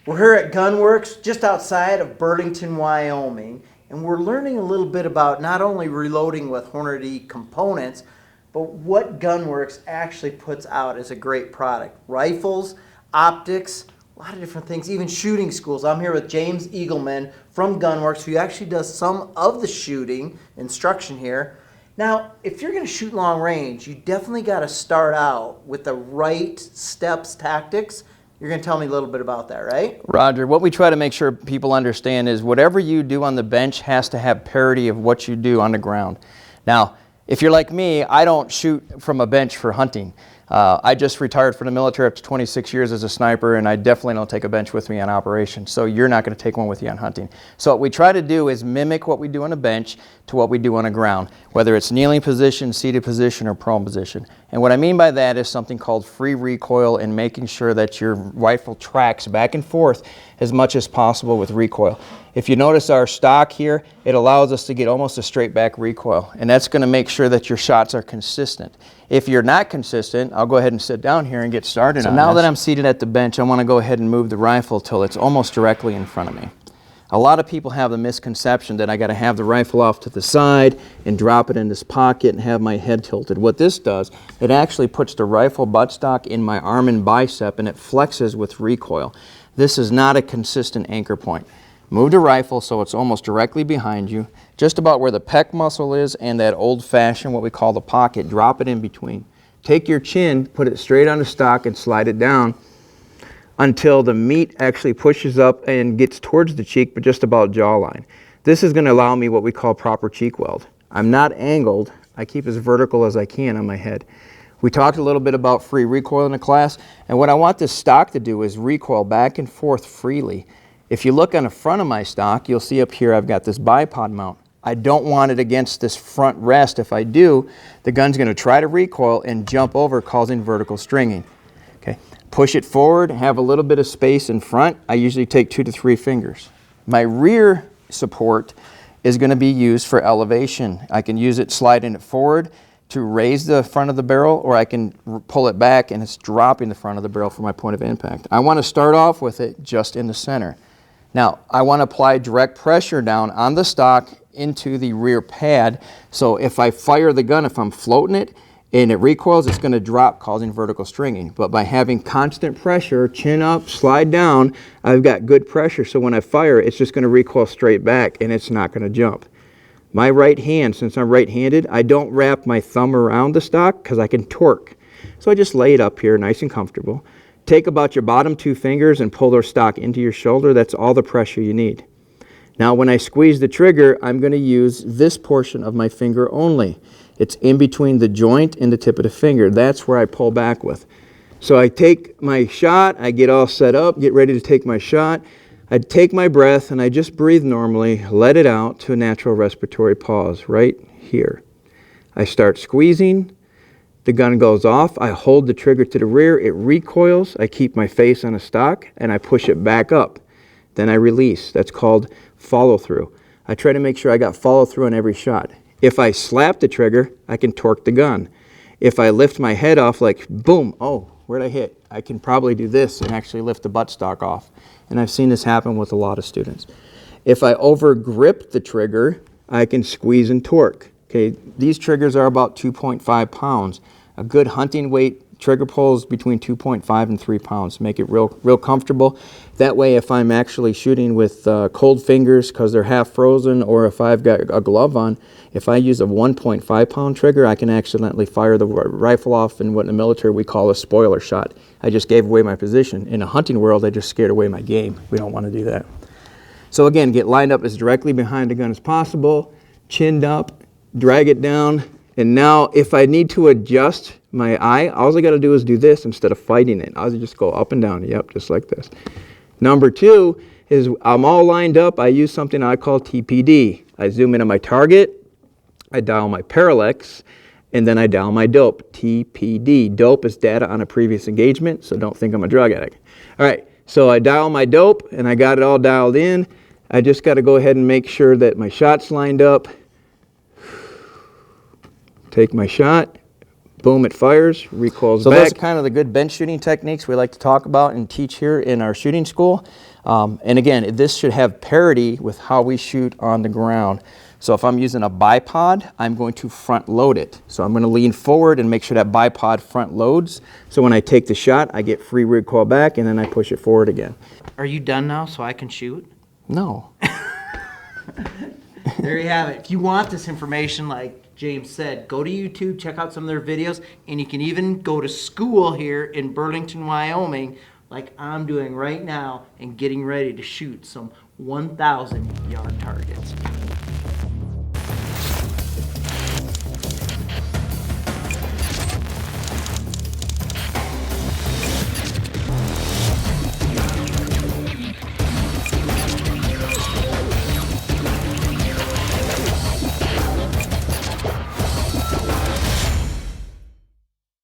We're here at Gunworks just outside of Burlington, Wyoming, and we're learning a little bit about not only reloading with Hornady components, but what Gunworks actually puts out as a great product. Rifles, optics, a lot of different things, even shooting schools. I'm here with James Eagleman from Gunworks, who actually does some of the shooting instruction here. Now, if you're going to shoot long range, you definitely got to start out with the right steps, tactics. You're going to tell me a little bit about that, right? Roger, what we try to make sure people understand is whatever you do on the bench has to have parity of what you do on the ground. Now, if you're like me, I don't shoot from a bench for hunting. I just retired from the military after 26 years as a sniper, and I definitely don't take a bench with me on operations, so you're not going to take one with you on hunting. So what we try to do is mimic what we do on a bench to what we do on the ground, whether it's kneeling position, seated position, or prone position. And what I mean by that is something called free recoil and making sure that your rifle tracks back and forth as much as possible with recoil. If you notice our stock here, it allows us to get almost a straight back recoil, and that's going to make sure that your shots are consistent. If you're not consistent, I'll go ahead and sit down here and get started on this. So now that I'm seated at the bench, I want to go ahead and move the rifle till it's almost directly in front of me. A lot of people have the misconception that I got to have the rifle off to the side and drop it in this pocket and have my head tilted. What this does, it actually puts the rifle buttstock in my arm and bicep, and it flexes with recoil. This is not a consistent anchor point. Move the rifle so it's almost directly behind you, just about where the pec muscle is and that old-fashioned, what we call the pocket. Drop it in between. Take your chin, put it straight on the stock and slide it down until the meat actually pushes up and gets towards the cheek, but just about jawline. This is going to allow me what we call proper cheek weld. I'm not angled. I keep as vertical as I can on my head. We talked a little bit about free recoil in the class, and what I want this stock to do is recoil back and forth freely. If you look on the front of my stock, you'll see up here I've got this bipod mount. I don't want it against this front rest. If I do, the gun's going to try to recoil and jump over, causing vertical stringing. Okay. Push it forward, have a little bit of space in front. I usually take 2 to 3 fingers. My rear support is going to be used for elevation. I can use it sliding it forward to raise the front of the barrel, or I can pull it back and it's dropping the front of the barrel for my point of impact. I want to start off with it just in the center. Now, I want to apply direct pressure down on the stock into the rear pad, so if I fire the gun, if I'm floating it and it recoils, it's going to drop, causing vertical stringing. But by having constant pressure, chin up, slide down, I've got good pressure, so when I fire, it's just going to recoil straight back and it's not going to jump. My right hand, since I'm right-handed, I don't wrap my thumb around the stock because I can torque. So I just lay it up here nice and comfortable. Take about your bottom 2 fingers and pull their stock into your shoulder. That's all the pressure you need. Now when I squeeze the trigger, I'm going to use this portion of my finger only. It's in between the joint and the tip of the finger. That's where I pull back with. So I take my shot, I get all set up, get ready to take my shot. I take my breath and I just breathe normally, let it out to a natural respiratory pause right here. I start squeezing. The gun goes off, I hold the trigger to the rear, it recoils, I keep my face on a stock, and I push it back up. Then I release. That's called follow through. I try to make sure I got follow through on every shot. If I slap the trigger, I can torque the gun. If I lift my head off like boom, oh, where'd I hit? I can probably do this and actually lift the buttstock off. And I've seen this happen with a lot of students. If I over grip the trigger, I can squeeze and torque. Okay, these triggers are about 2.5 pounds. A good hunting weight trigger pull is between 2.5 and 3 pounds. Make it real comfortable. That way, if I'm actually shooting with cold fingers because they're half frozen, or if I've got a glove on, if I use a 1.5 pound trigger, I can accidentally fire the rifle off in what in the military we call a spoiler shot. I just gave away my position. In a hunting world, I just scared away my game. We don't want to do that. So again, get lined up as directly behind the gun as possible, chinned up, drag it down. And now if I need to adjust my eye, all I got to do is do this instead of fighting it. I'll just go up and down, yep, just like this. Number 2 is I'm all lined up. I use something I call TPD. I zoom in on my target, I dial my parallax, and then I dial my dope, TPD. Dope is data on a previous engagement, so don't think I'm a drug addict. All right, so I dial my dope, and I got it all dialed in. I just got to go ahead and make sure that my shot's lined up. Take my shot, boom, it fires, recoils back. So those are kind of the good bench shooting techniques we like to talk about and teach here in our shooting school. And again, this should have parity with how we shoot on the ground. So if I'm using a bipod, I'm going to front load it. So I'm going to lean forward and make sure that bipod front loads. So when I take the shot, I get free recoil back and then I push it forward again. Are you done now so I can shoot? No. There you have it. If you want this information, like James said, go to YouTube, check out some of their videos, and you can even go to school here in Burlington, Wyoming, like I'm doing right now, and getting ready to shoot some 1,000-yard targets.